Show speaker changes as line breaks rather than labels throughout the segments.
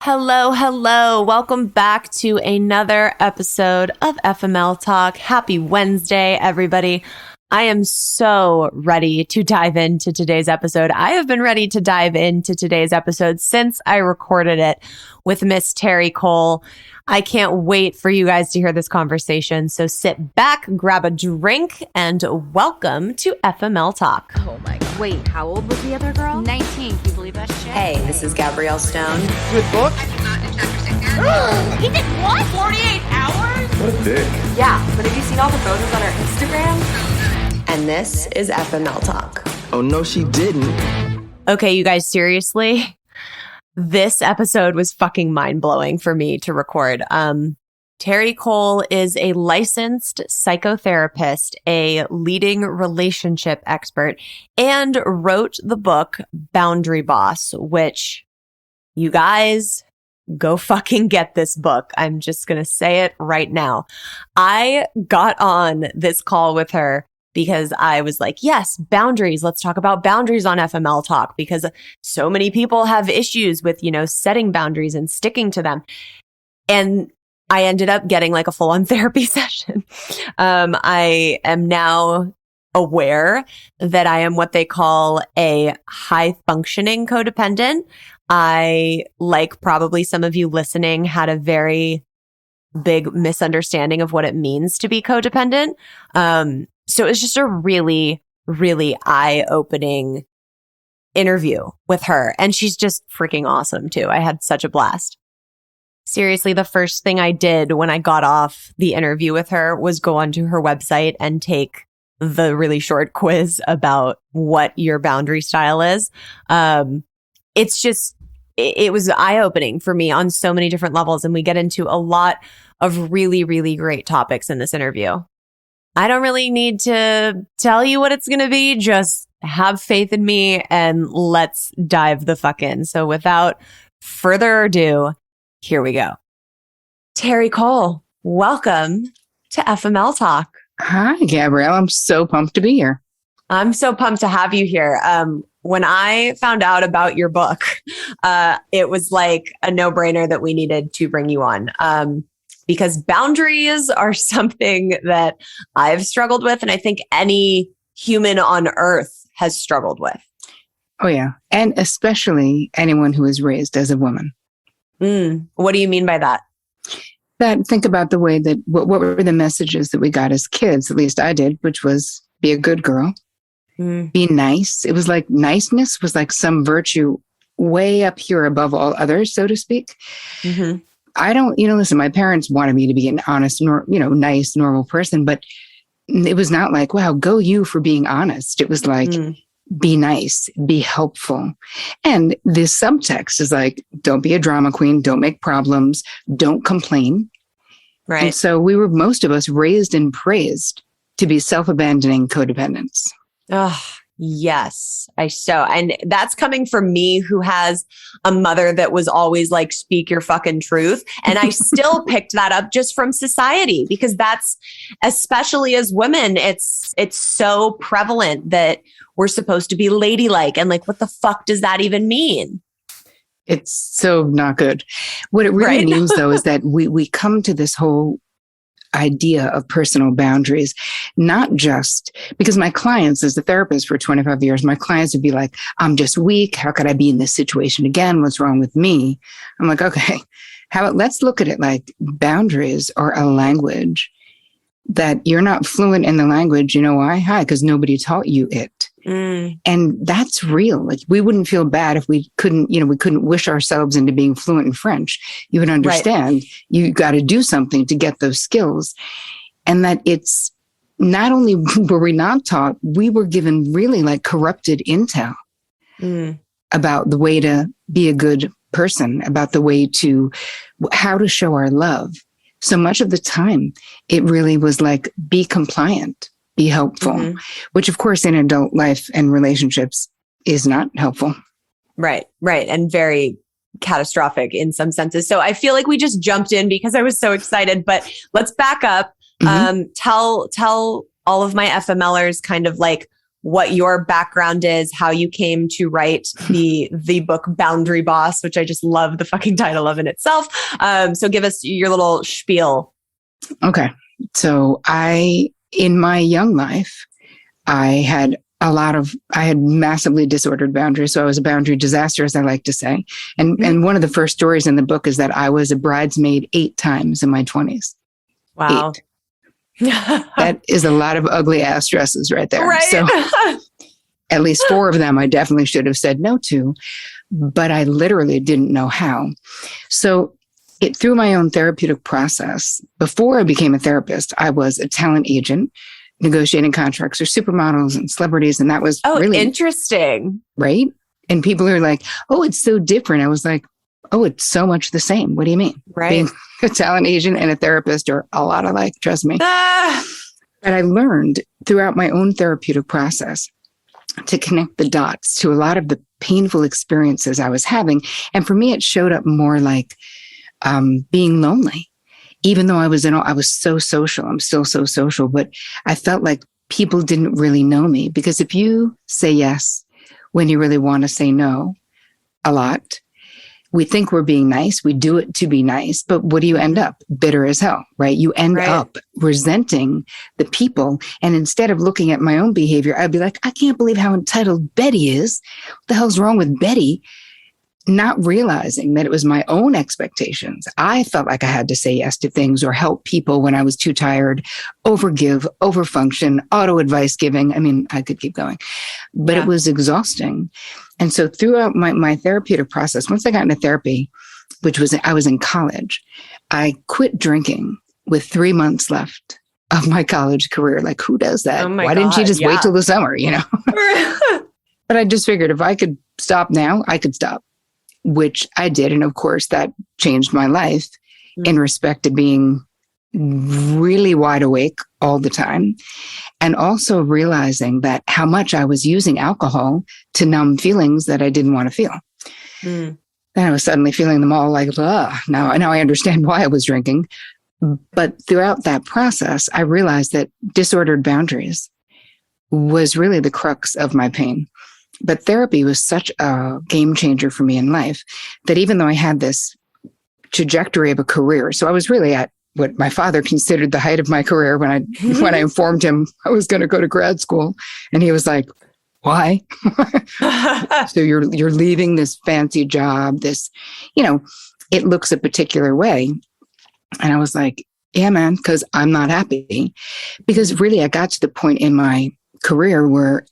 Hello, hello. Welcome back to another episode of FML Talk. Happy Wednesday, everybody. I am so ready to dive into today's episode. I have been ready to dive into today's episode since I recorded it with Miss Terri Cole. I can't wait for you guys to hear this conversation. So sit back, grab a drink, and welcome to FML Talk.
Oh my God.
Wait, how old was the other girl?
19. Can you believe that shit?
Hey, this is Gabrielle Stone.
Good book?
He did what? 48 hours?
What a dick.
Yeah, but have you seen all the photos on her Instagram?
And this is FML Talk.
Oh, no, she didn't.
Okay, you guys, seriously? This episode was fucking mind-blowing for me to record. Terri Cole is a licensed psychotherapist, a leading relationship expert, and wrote the book Boundary Boss, which, you guys, go fucking get this book. I'm just going to say it right now. I got on this call with her because I was like, yes, boundaries. Let's talk about boundaries on FML Talk, because so many people have issues with, setting boundaries and sticking to them. And I ended up getting like a full-on therapy session. I am now aware that I am what they call a high-functioning codependent. I, like probably some of you listening, had a very big misunderstanding of what it means to be codependent. So it was just a really, really eye-opening interview with her. And she's just freaking awesome too. I had such a blast. Seriously, the first thing I did when I got off the interview with her was go onto her website and take the really short quiz about what your boundary style is. It was eye-opening for me on so many different levels. And we get into a lot of really, really great topics in this interview. I don't really need to tell you what it's going to be. Just have faith in me and let's dive the fuck in. So without further ado, here we go. Terri Cole, welcome to FML Talk.
Hi, Gabrielle. I'm so pumped to be here.
I'm so pumped to have you here. When I found out about your book, it was like a no-brainer that we needed to bring you on. Because boundaries are something that I've struggled with, and I think any human on earth has struggled with.
Oh, yeah. And especially anyone who is raised as a woman.
What do you mean by that?
Think about the way that, what were the messages that we got as kids, at least I did, which was be a good girl, be nice. It was like niceness was like some virtue way up here above all others, so to speak. Mm-hmm. I don't, listen, my parents wanted me to be an honest, nice, normal person, but it was not like, wow, go you for being honest. It was like, be nice, be helpful. And this subtext is like, don't be a drama queen, don't make problems, don't complain.
Right.
And so most of us raised and praised to be self-abandoning codependents.
Oh, yes. And that's coming from me, who has a mother that was always like, speak your fucking truth. And I still picked that up just from society, because that's, especially as women, it's so prevalent that we're supposed to be ladylike. And like, what the fuck does that even mean?
It's so not good. What it really means, though, is that we come to this whole idea of personal boundaries, not just because my clients, as a therapist for 25 years, my clients would be like, I'm just weak. How could I be in this situation again? What's wrong with me? I'm like, okay, let's look at it like boundaries are a language that you're not fluent in the language. You know why? Hi, because nobody taught you it. And that's real. Like, we wouldn't feel bad if we couldn't wish ourselves into being fluent in French. You would understand you got to do something to get those skills. And that it's not only were we not taught, we were given really like corrupted intel about the way to be a good person, about the way to, how to show our love. So much of the time, it really was like, be compliant. Be helpful, which of course in adult life and relationships is not helpful.
Right. And very catastrophic in some senses. So I feel like we just jumped in because I was so excited, but let's back up. Tell all of my FMLers kind of like what your background is, how you came to write the book Boundary Boss, which I just love the fucking title of in itself. So give us your little spiel.
Okay. So in my young life, I had massively disordered boundaries. So I was a boundary disaster, as I like to say. And one of the first stories in the book is that I was a bridesmaid 8 times in my 20s.
Wow.
8. That is a lot of ugly ass dresses right there.
Right.
So at least 4 of them I definitely should have said no to, but I literally didn't know how. So through my own therapeutic process, before I became a therapist, I was a talent agent negotiating contracts for supermodels and celebrities. And that was really
interesting.
Right. And people are like, oh, it's so different. I was like, oh, it's so much the same. What do you mean?
Right.
Being a talent agent and a therapist are a lot alike, trust me. But I learned throughout my own therapeutic process to connect the dots to a lot of the painful experiences I was having. And for me, it showed up more like being lonely. Even though I was so social, I'm still so social, but I felt like people didn't really know me, because if you say yes when you really want to say no a lot, we think we're being nice. We do it to be nice, but what do you end up? Bitter as hell, right? You end up resenting the people. And instead of looking at my own behavior, I'd be like, I can't believe how entitled Betty is. What the hell's wrong with Betty? Not realizing that it was my own expectations. I felt like I had to say yes to things or help people when I was too tired, overgive, overfunction, auto advice giving. I mean, I could keep going, but it was exhausting. And so throughout my therapeutic process, once I got into therapy, I was in college, I quit drinking with 3 months left of my college career. Like, who does that? Why didn't you just wait till the summer, But I just figured if I could stop now, I could stop. Which I did. And of course, that changed my life in respect to being really wide awake all the time. And also realizing that how much I was using alcohol to numb feelings that I didn't want to feel. And I was suddenly feeling them all like, now I understand why I was drinking. But throughout that process, I realized that disordered boundaries was really the crux of my pain. But therapy was such a game changer for me in life that even though I had this trajectory of a career, so I was really at what my father considered the height of my career when I informed him I was going to go to grad school, and he was like, "Why?" So you're leaving this fancy job, this, it looks a particular way, and I was like, "Yeah, man," because I'm not happy. Because really, I got to the point in my career where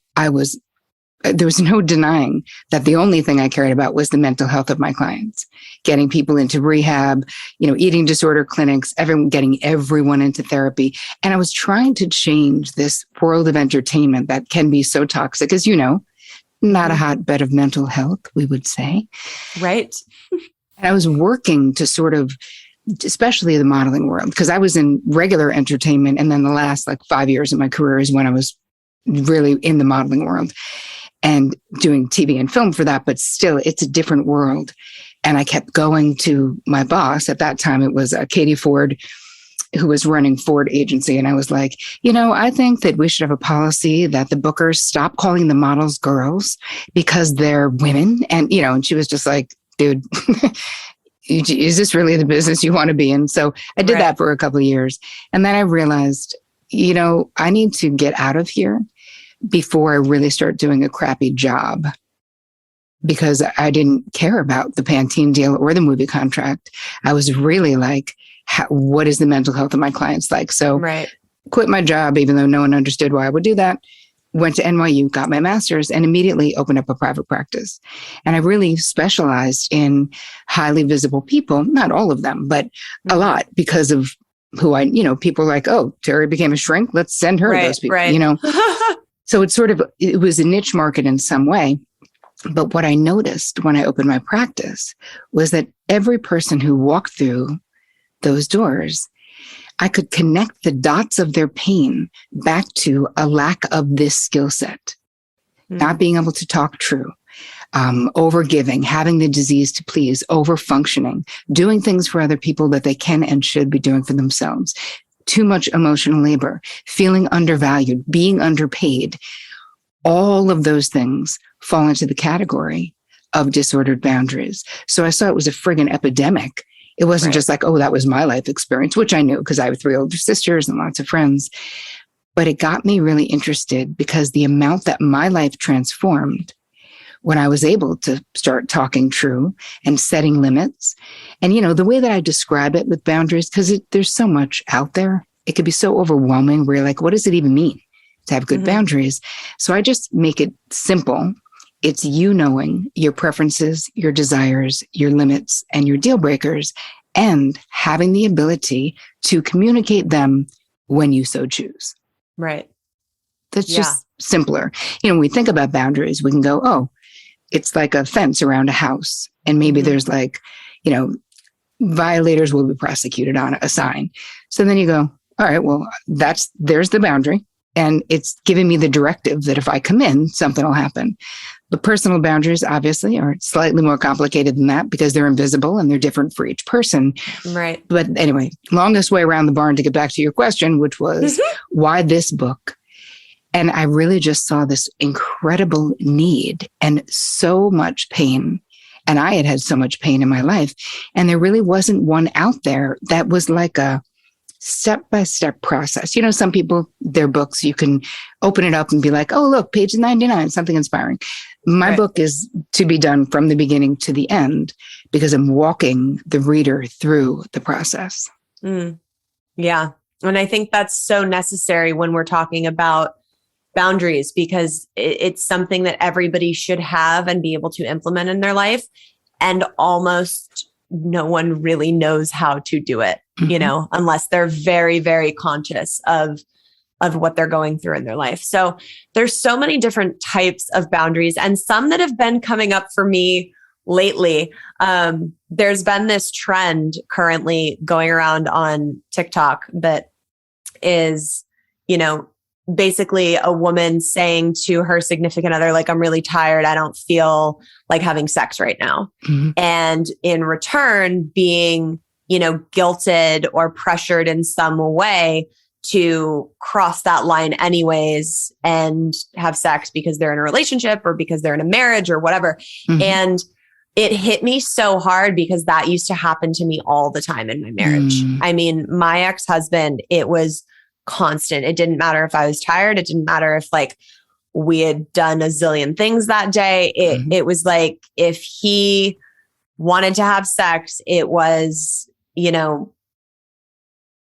there was no denying that the only thing I cared about was the mental health of my clients, getting people into rehab, eating disorder clinics, getting everyone into therapy. And I was trying to change this world of entertainment that can be so toxic, as not a hotbed of mental health, we would say.
Right.
And I was working to sort of, especially the modeling world, because I was in regular entertainment. And then the last 5 years of my career is when I was really in the modeling world and doing TV and film for that, but still it's a different world. And I kept going to my boss. At that time, it was Katie Ford, who was running Ford Agency. And I was like, I think that we should have a policy that the bookers stop calling the models girls because they're women. And, and she was just like, dude, is this really the business you want to be in? So I did that for a couple of years. And then I realized, I need to get out of here before I really start doing a crappy job, because I didn't care about the Pantene deal or the movie contract. I was really like, what is the mental health of my clients like? So quit my job, even though no one understood why I would do that. Went to NYU, got my master's, and immediately opened up a private practice. And I really specialized in highly visible people, not all of them, but a lot, because of who people are like, oh, Terri became a shrink. Let's send her to those people, So it was a niche market in some way. But what I noticed when I opened my practice was that every person who walked through those doors, I could connect the dots of their pain back to a lack of this skill set, not being able to talk true, overgiving, having the disease to please, overfunctioning, doing things for other people that they can and should be doing for themselves. Too much emotional labor, feeling undervalued, being underpaid. all of those things fall into the category of disordered boundaries. So I saw it was a friggin' epidemic. It wasn't just like, oh, that was my life experience, which I knew because I have 3 older sisters and lots of friends. But it got me really interested because the amount that my life transformed when I was able to start talking true and setting limits. And, the way that I describe it with boundaries, because there's so much out there, it could be so overwhelming where you're like, what does it even mean to have good boundaries? So I just make it simple. It's you knowing your preferences, your desires, your limits, and your deal breakers, and having the ability to communicate them when you so choose.
Right.
That's just simpler. When we think about boundaries, we can go, oh, it's like a fence around a house. And maybe there's like, violators will be prosecuted on a sign. So then you go, all right, well, there's the boundary. And it's giving me the directive that if I come in, something will happen. The personal boundaries, obviously, are slightly more complicated than that because they're invisible and they're different for each person.
Right.
But anyway, longest way around the barn to get back to your question, which was why this book? And I really just saw this incredible need and so much pain. And I had so much pain in my life. And there really wasn't one out there that was like a step-by-step process. Some people, their books, you can open it up and be like, oh, look, page 99, something inspiring. My book is to be done from the beginning to the end because I'm walking the reader through the process.
Yeah. And I think that's so necessary when we're talking about boundaries because it's something that everybody should have and be able to implement in their life. And almost no one really knows how to do it, unless they're very, very conscious of what they're going through in their life. So there's so many different types of boundaries and some that have been coming up for me lately. There's been this trend currently going around on TikTok that is, basically a woman saying to her significant other, like, I'm really tired. I don't feel like having sex right now. And in return, being, guilted or pressured in some way to cross that line anyways and have sex because they're in a relationship or because they're in a marriage or whatever. And it hit me so hard because that used to happen to me all the time in my marriage. I mean, my ex-husband, it was constant. It didn't matter if I was tired. It didn't matter if we had done a zillion things that day. It was like, if he wanted to have sex, it was,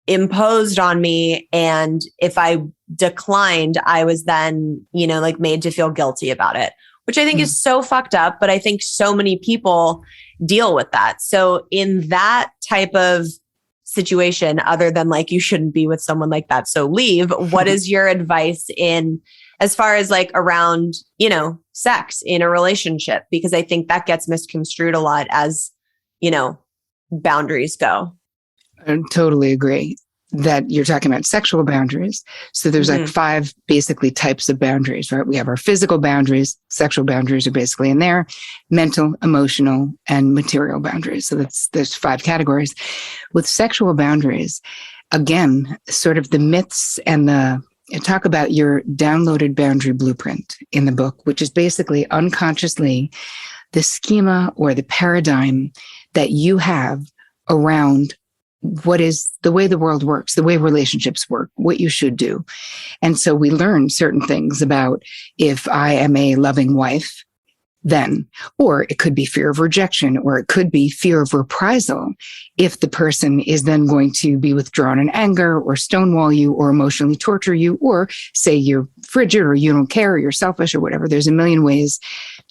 imposed on me. And if I declined, I was then, made to feel guilty about it, which I think is so fucked up. But I think so many people deal with that. So in that type of situation, other than you shouldn't be with someone like that, so leave, what is your advice in as far as around, sex in a relationship? Because I think that gets misconstrued a lot as, boundaries go.
I totally agree that you're talking about sexual boundaries. So there's 5 basically types of boundaries, right? We have our physical boundaries, sexual boundaries are basically in there, mental, emotional, and material boundaries. So there's 5 categories. With sexual boundaries, again, sort of the myths and talk about your downloaded boundary blueprint in the book, which is basically unconsciously the schema or the paradigm that you have around what is the way the world works, the way relationships work, what you should do. And so we learn certain things about if I am a loving wife, then, or it could be fear of rejection, or it could be fear of reprisal if the person is then going to be withdrawn in anger or stonewall you or emotionally torture you, or say you're frigid or you don't care or you're selfish or whatever. There's a million ways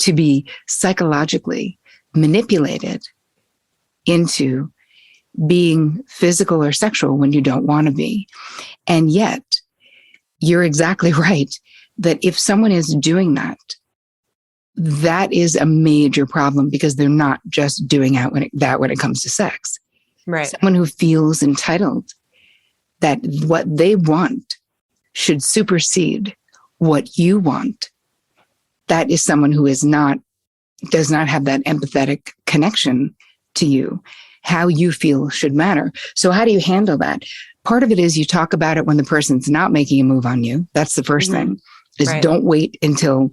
to be psychologically manipulated into being physical or sexual when you don't want to be. And yet, you're exactly right that if someone is doing that, that is a major problem because they're not just doing that when it comes to sex.
Right.
Someone who feels entitled that what they want should supersede what you want. That is someone who does not have that empathetic connection to you. How you feel should matter. So how do you handle that? Part of it is you talk about it when the person's not making a move on you. That's the first thing. is don't wait until,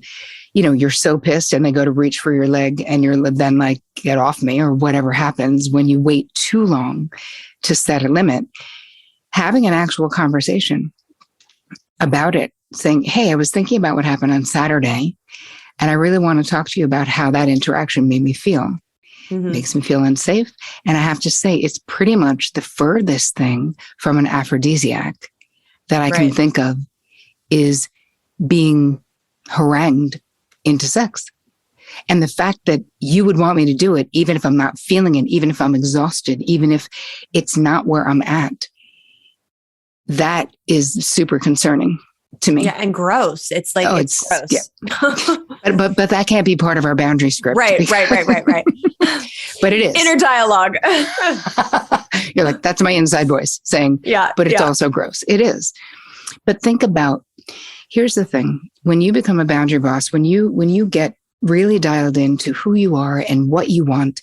you're so pissed and they go to reach for your leg and you're then like, get off me, or whatever happens when you wait too long to set a limit. Having an actual conversation about it, saying, hey, I was thinking about what happened on Saturday, and I really want to talk to you about how that interaction made me feel. Makes me feel unsafe. And I have to say, it's pretty much the furthest thing from an aphrodisiac that I can think of is being harangued into sex. And the fact that you would want me to do it, even if I'm not feeling it, even if I'm exhausted, even if it's not where I'm at, that is super concerning to me.
Yeah, and gross. It's like, it's gross.
Yeah. but that can't be part of our boundary script.
Right.
But it is.
Inner dialogue.
You're like, that's my inside voice saying, but it's also gross. It is. But think about, here's the thing. When you become a boundary boss, when you get really dialed into who you are and what you want,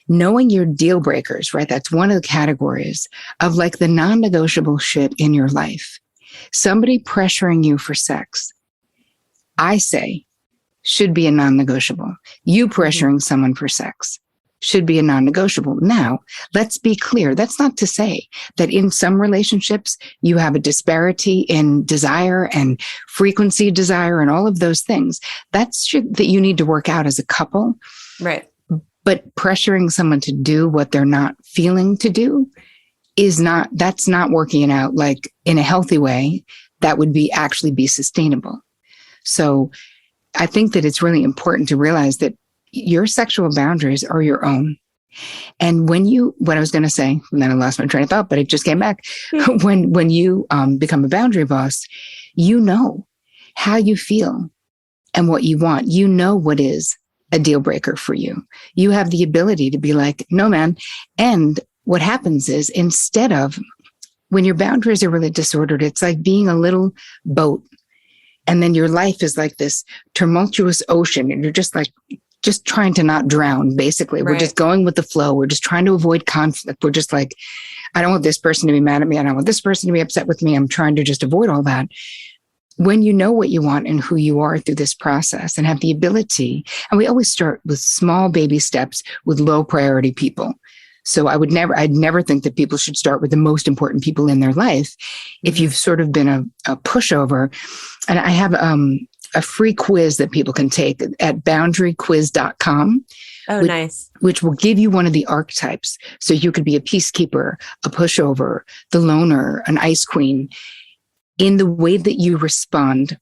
knowing your deal breakers, right? That's one of the categories of like the non-negotiable shit in your life. Somebody pressuring you for sex, I say, should be a non-negotiable. You pressuring someone for sex should be a non-negotiable. Now, let's be clear. That's not to say that in some relationships, you have a disparity in desire and frequency desire and all of those things. That's shit that you need to work out as a couple.
Right.
But pressuring someone to do what they're not feeling to do that's not working it out like in a healthy way that would actually be sustainable. So I think that it's really important to realize that your sexual boundaries are your own. And what I was going to say, and then I lost my train of thought, but it just came back. When you become a boundary boss, you know how you feel and what you want. You know what is a deal breaker for you. You have the ability to be like, no, man. And what happens is, instead of, when your boundaries are really disordered, it's like being a little boat. And then your life is like this tumultuous ocean. And you're just trying to not drown, basically. We're just going with the flow. We're just trying to avoid conflict. We're just like, I don't want this person to be mad at me. I don't want this person to be upset with me. I'm trying to just avoid all that. When you know what you want and who you are through this process and have the ability, and we always start with small baby steps with low priority people. So I'd never think that people should start with the most important people in their life. If you've sort of been a pushover, and I have a free quiz that people can take at boundaryquiz.com.
Oh, nice.
Which will give you one of the archetypes. So you could be a peacekeeper, a pushover, the loner, an ice queen, in the way that you respond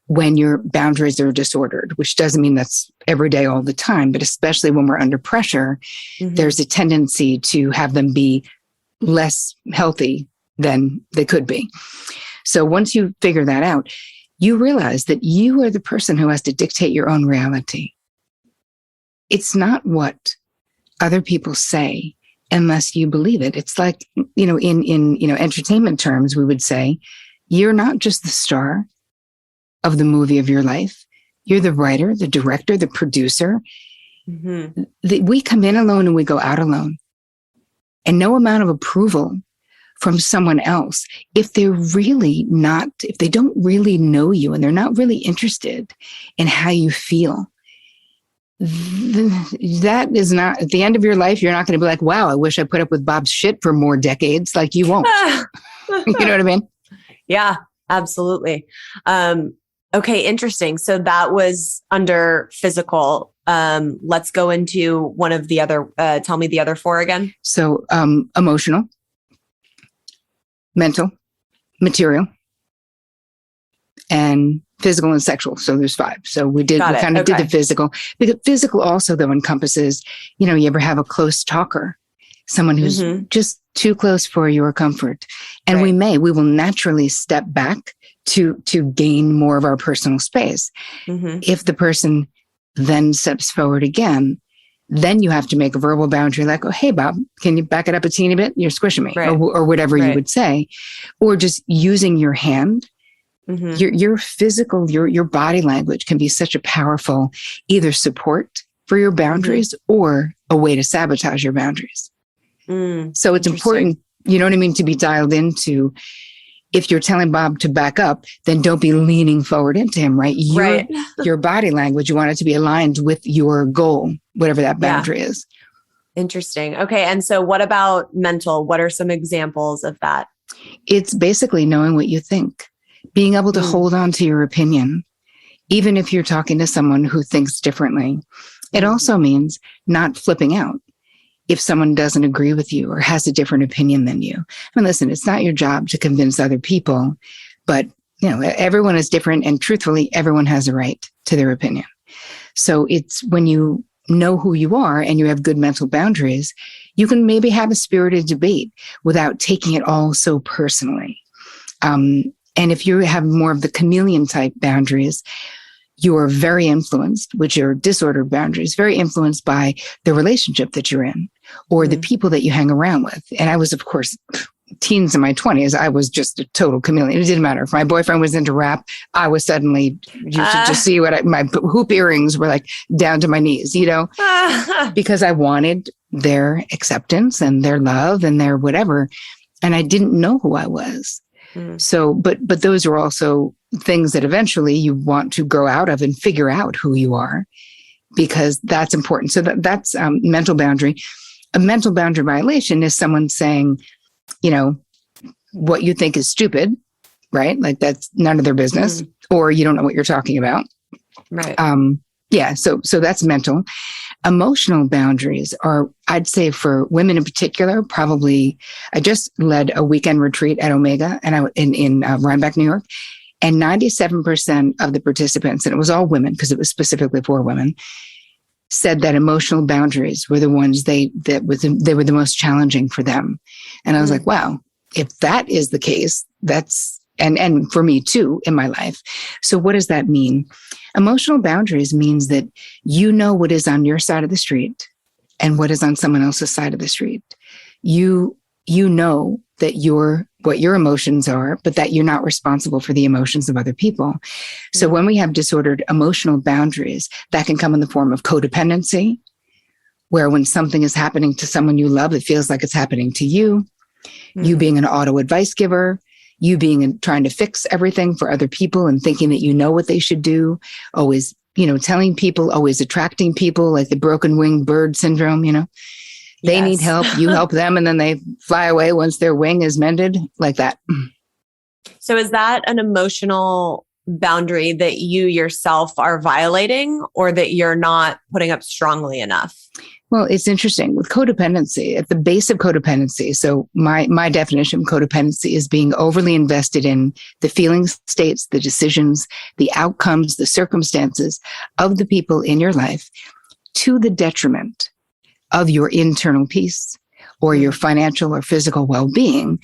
when your boundaries are disordered, which doesn't mean that's every day, all the time, but especially when we're under pressure, there's a tendency to have them be less healthy than they could be. So once you figure that out, you realize that you are the person who has to dictate your own reality. It's not what other people say unless you believe it. It's like, in entertainment terms, we would say, you're not just the star of the movie of your life. You're the writer, the director, the producer. We come in alone and we go out alone. And no amount of approval from someone else, if they don't really know you and they're not really interested in how you feel, that is not, at the end of your life, you're not going to be like, wow, I wish I put up with Bob's shit for more decades. Like, you won't. You know what I mean?
Yeah, absolutely. Okay, interesting. So that was under physical. Let's go into one of the other, tell me the other four again.
So emotional, mental, material, and physical and sexual. So there's 5. So we did the physical. Because physical also, though, encompasses, you ever have a close talker, someone who's just too close for your comfort. And we will naturally step back to gain more of our personal space. If the person then steps forward again, then you have to make a verbal boundary like, oh, hey, Bob, can you back it up a teeny bit? You're squishing me, or whatever you would say, or just using your hand. Your physical, your body language can be such a powerful either support for your boundaries or a way to sabotage your boundaries. So it's important, you know what I mean, to be dialed into, if you're telling Bob to back up, then don't be leaning forward into him, right? Your body language, you want it to be aligned with your goal, whatever that boundary is.
Interesting. Okay. And so what about mental? What are some examples of that?
It's basically knowing what you think, being able to hold on to your opinion, even if you're talking to someone who thinks differently. It also means not flipping out if someone doesn't agree with you or has a different opinion than you. I mean, listen, it's not your job to convince other people, but everyone is different, and truthfully, everyone has a right to their opinion. So it's when you know who you are and you have good mental boundaries, you can maybe have a spirited debate without taking it all so personally. And if you have more of the chameleon type boundaries, you are very influenced, which are disordered boundaries, very influenced by the relationship that you're in or the people that you hang around with. And I was, of course, teens in my 20s, I was just a total chameleon. It didn't matter. If my boyfriend was into rap, I was suddenly, you should just see my hoop earrings were like down to my knees, because I wanted their acceptance and their love and their whatever. And I didn't know who I was. So, but those are also things that eventually you want to grow out of and figure out who you are, because that's important. So that's mental boundary. A mental boundary violation is someone saying, what you think is stupid, right? Like that's none of their business, or you don't know what you're talking about.
Right.
So that's mental. Emotional boundaries are, I'd say for women in particular, probably, I just led a weekend retreat at Omega and in Rhinebeck, New York, and 97% of the participants, and it was all women because it was specifically for women, said that emotional boundaries were the ones they were the most challenging for them. And I was like, wow, if that is the case, that's, and for me too in my life. So what does that mean? Emotional boundaries means that you know what is on your side of the street and what is on someone else's side of the street. You know that what your emotions are, but that you're not responsible for the emotions of other people. So when we have disordered emotional boundaries, that can come in the form of codependency, where when something is happening to someone you love, it feels like it's happening to you. You being an auto advice giver, you being trying to fix everything for other people and thinking that you know what they should do, always, telling people, always attracting people, like the broken winged bird syndrome, They need help, you help them, and then they fly away once their wing is mended, like that.
So is that an emotional boundary that you yourself are violating, or that you're not putting up strongly enough?
Well, it's interesting with codependency, at the base of codependency. So my definition of codependency is being overly invested in the feelings, states, the decisions, the outcomes, the circumstances of the people in your life to the detriment of your internal peace or your financial or physical well-being.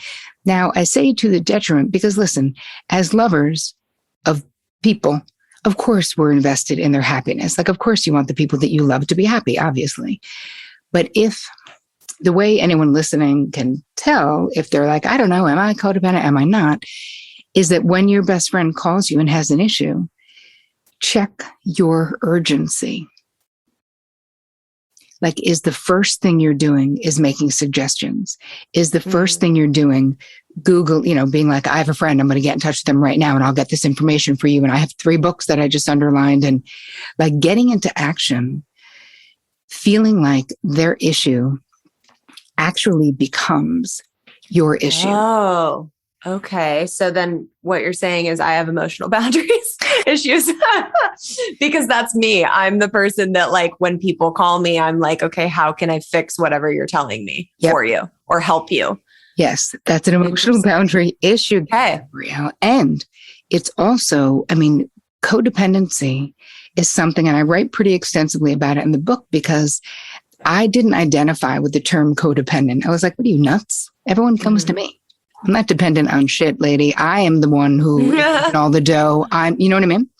Now, I say to the detriment because, listen, as lovers of people, of course, we're invested in their happiness. Like, of course, you want the people that you love to be happy, obviously. But if the way anyone listening can tell, if they're like, I don't know, am I codependent? Am I not? Is that when your best friend calls you and has an issue, check your urgency. Like, is the first thing you're doing is making suggestions? Is the first thing you're doing Google, being like, I have a friend, I'm going to get in touch with them right now and I'll get this information for you. And I have 3 books that I just underlined, and like getting into action, feeling like their issue actually becomes your issue.
Oh, okay. So then what you're saying is I have emotional boundaries issues because that's me. I'm the person that, like, when people call me, I'm like, okay, how can I fix whatever you're telling me for you or help you?
Yes, that's an emotional boundary issue.
Okay.
And it's also, codependency is something, and I write pretty extensively about it in the book because I didn't identify with the term codependent. I was like, what are you, nuts? Everyone comes to me. I'm not dependent on shit, lady. I am the one who is all the dough. You know what I mean?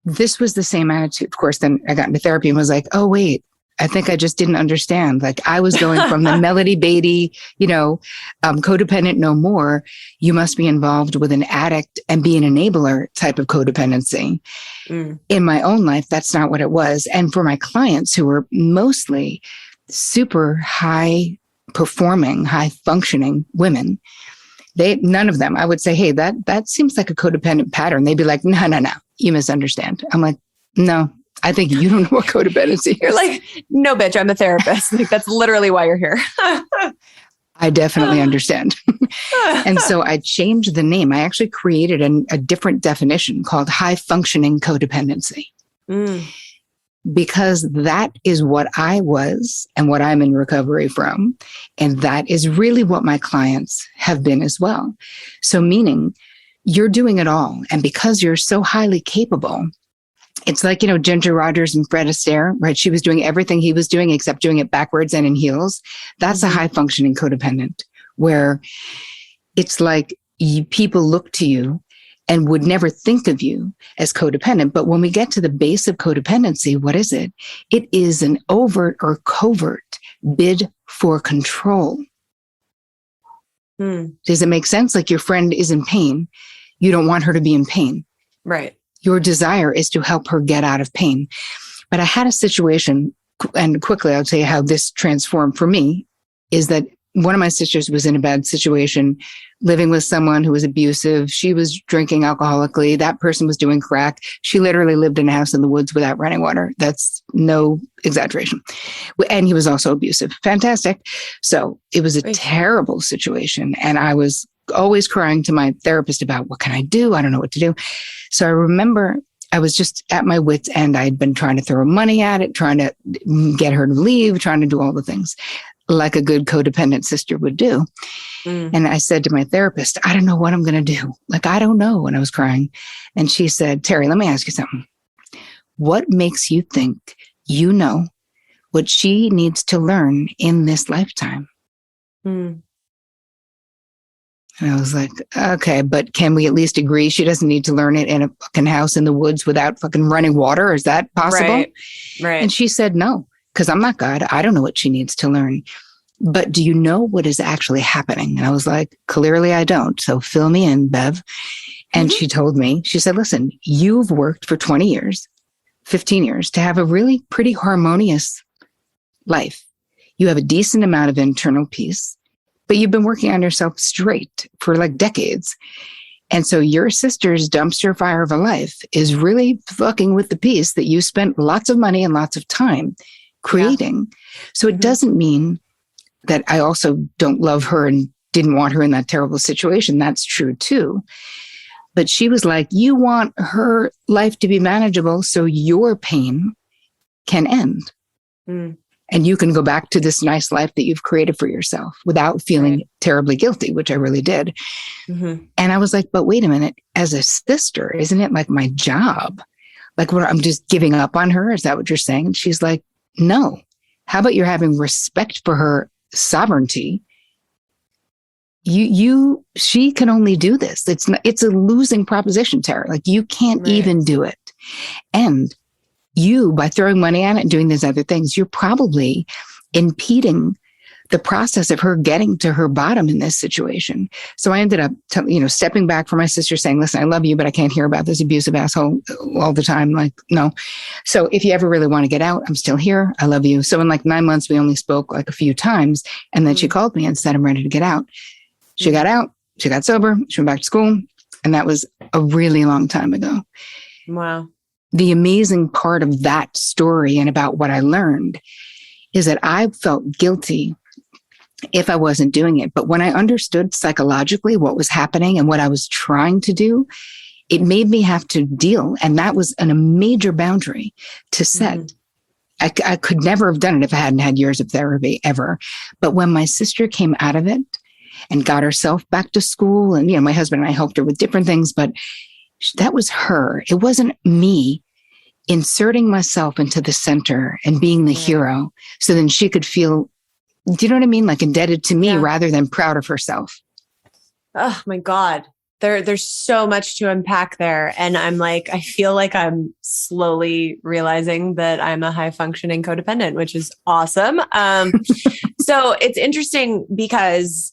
This was the same attitude. Of course, then I got into therapy and was like, oh, wait, I think I just didn't understand. Like, I was going from the Melody Beatty, codependent no more. You must be involved with an addict and be an enabler type of codependency. In my own life, that's not what it was. And for my clients who were mostly super high performing, high functioning women, None of them. I would say, hey, that seems like a codependent pattern. They'd be like, no, you misunderstand. I'm like, no, I think you don't know what codependency is.
You're like, no, bitch, I'm a therapist. Like, that's literally why you're here.
I definitely understand. And so I changed the name. I actually created a different definition called high functioning codependency. Because that is what I was and what I'm in recovery from. And that is really what my clients have been as well. So meaning you're doing it all. And because you're so highly capable, it's like, Ginger Rogers and Fred Astaire, right? She was doing everything he was doing, except doing it backwards and in heels. That's a high functioning codependent, where it's like people look to you and would never think of you as codependent. But when we get to the base of codependency, what is it? It is an overt or covert bid for control. Does it make sense? Like your friend is in pain. You don't want her to be in pain.
Right.
Your desire is to help her get out of pain. But I had a situation, and quickly I'll tell you how this transformed for me, is that one of my sisters was in a bad situation, living with someone who was abusive. She was drinking alcoholically. That person was doing crack. She literally lived in a house in the woods without running water. That's no exaggeration. And he was also abusive. Fantastic. So it was a terrible situation. And I was always crying to my therapist about, what can I do? I don't know what to do. So I remember I was just at my wit's end. I'd been trying to throw money at it, trying to get her to leave, trying to do all the things like a good codependent sister would do. And I said to my therapist, I don't know what I'm going to do. Like, I don't know. And I was crying. And she said, Terri, let me ask you something. What makes you think you know what she needs to learn in this lifetime? And I was like, okay, but can we at least agree she doesn't need to learn it in a fucking house in the woods without fucking running water? Is that possible?
Right.
And she said, no, because I'm not God. I don't know what she needs to learn. But do you know what is actually happening? And I was like, clearly I don't. So fill me in, Bev. And she told me, she said, listen, you've worked for 20 years, 15 years to have a really pretty harmonious life. You have a decent amount of internal peace. But you've been working on yourself straight for like decades. And so your sister's dumpster fire of a life is really fucking with the piece that you spent lots of money and lots of time creating. So it doesn't mean that I also don't love her and didn't want her in that terrible situation. That's true too. But she was like, you want her life to be manageable so your pain can end. And you can go back to this nice life that you've created for yourself without feeling terribly guilty, which I really did. And I was like, but wait a minute, as a sister, isn't it like my job? Like, what, I'm just giving up on her? Is that what you're saying? And she's like, no. How about you're having respect for her sovereignty? She can only do this. It's a losing proposition, Terri. Like, you can't even do it. And you, by throwing money at it and doing these other things, you're probably impeding the process of her getting to her bottom in this situation. So I ended up, stepping back from my sister saying, listen, I love you, but I can't hear about this abusive asshole all the time. Like, no. So if you ever really want to get out, I'm still here. I love you. So in like 9 months, we only spoke like a few times. And then she called me and said, I'm ready to get out. She got out. She got sober. She went back to school. And that was a really long time ago.
Wow.
The amazing part of that story and about what I learned is that I felt guilty if I wasn't doing it. But when I understood psychologically what was happening and what I was trying to do, it made me have to deal. And that was a major boundary to set. I could never have done it if I hadn't had years of therapy ever. But when my sister came out of it and got herself back to school, and, my husband and I helped her with different things, but that was her. It wasn't me inserting myself into the center and being the hero. So then she could feel, do you know what I mean? Like indebted to me rather than proud of herself.
Oh my God. There's so much to unpack there. And I'm like, I feel like I'm slowly realizing that I'm a high functioning codependent, which is awesome. So it's interesting because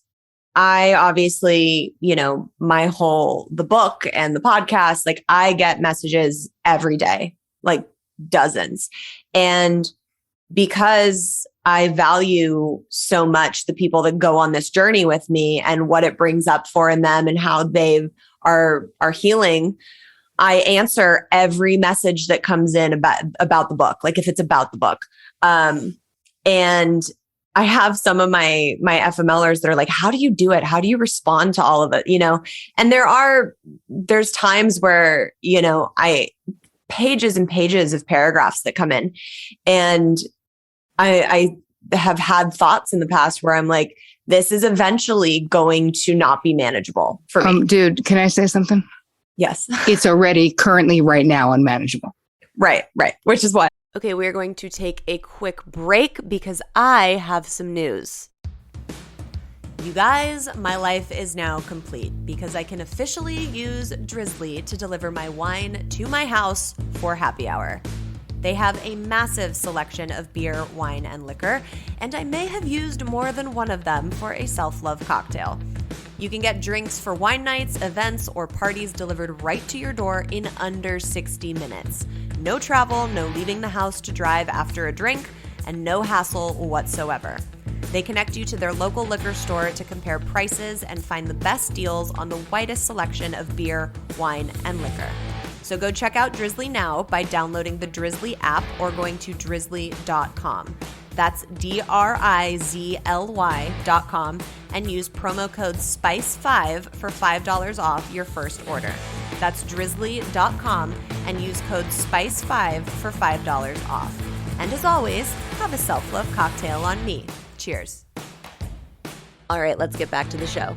I obviously, the book and the podcast, like I get messages every day, like dozens. And because I value so much the people that go on this journey with me and what it brings up for in them and how they are healing. I answer every message that comes in about the book, like if it's about the book. And I have some of my FMLers that are like, how do you do it? How do you respond to all of it? And there's times where, pages and pages of paragraphs that come in, and I have had thoughts in the past where I'm like, this is eventually going to not be manageable for me.
Dude, can I say something?
Yes.
It's already currently right now unmanageable.
Right. Which is what.
Okay, we're going to take a quick break because I have some news. You guys, my life is now complete because I can officially use Drizzly to deliver my wine to my house for happy hour. They have a massive selection of beer, wine, and liquor, and I may have used more than one of them for a self-love cocktail. You can get drinks for wine nights, events, or parties delivered right to your door in under 60 minutes. No travel, no leaving the house to drive after a drink, and no hassle whatsoever. They connect you to their local liquor store to compare prices and find the best deals on the widest selection of beer, wine, and liquor. So go check out Drizzly now by downloading the Drizzly app or going to drizzly.com. That's DRIZLY.com and use promo code SPICE5 for $5 off your first order. That's drizzly.com and use code SPICE5 for $5 off. And as always, have a self-love cocktail on me. Cheers. All right, let's get back to the show.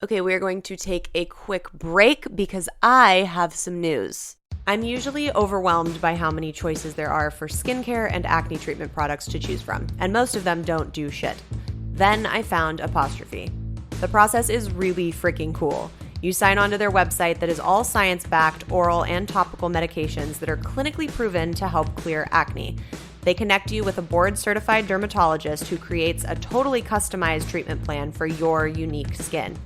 Okay, we're going to take a quick break because I have some news. I'm usually overwhelmed by how many choices there are for skincare and acne treatment products to choose from, and most of them don't do shit. Then I found Apostrophe. The process is really freaking cool. You sign on to their website that is all science-backed oral and topical medications that are clinically proven to help clear acne. They connect you with a board-certified dermatologist who creates a totally customized treatment plan for your unique skin.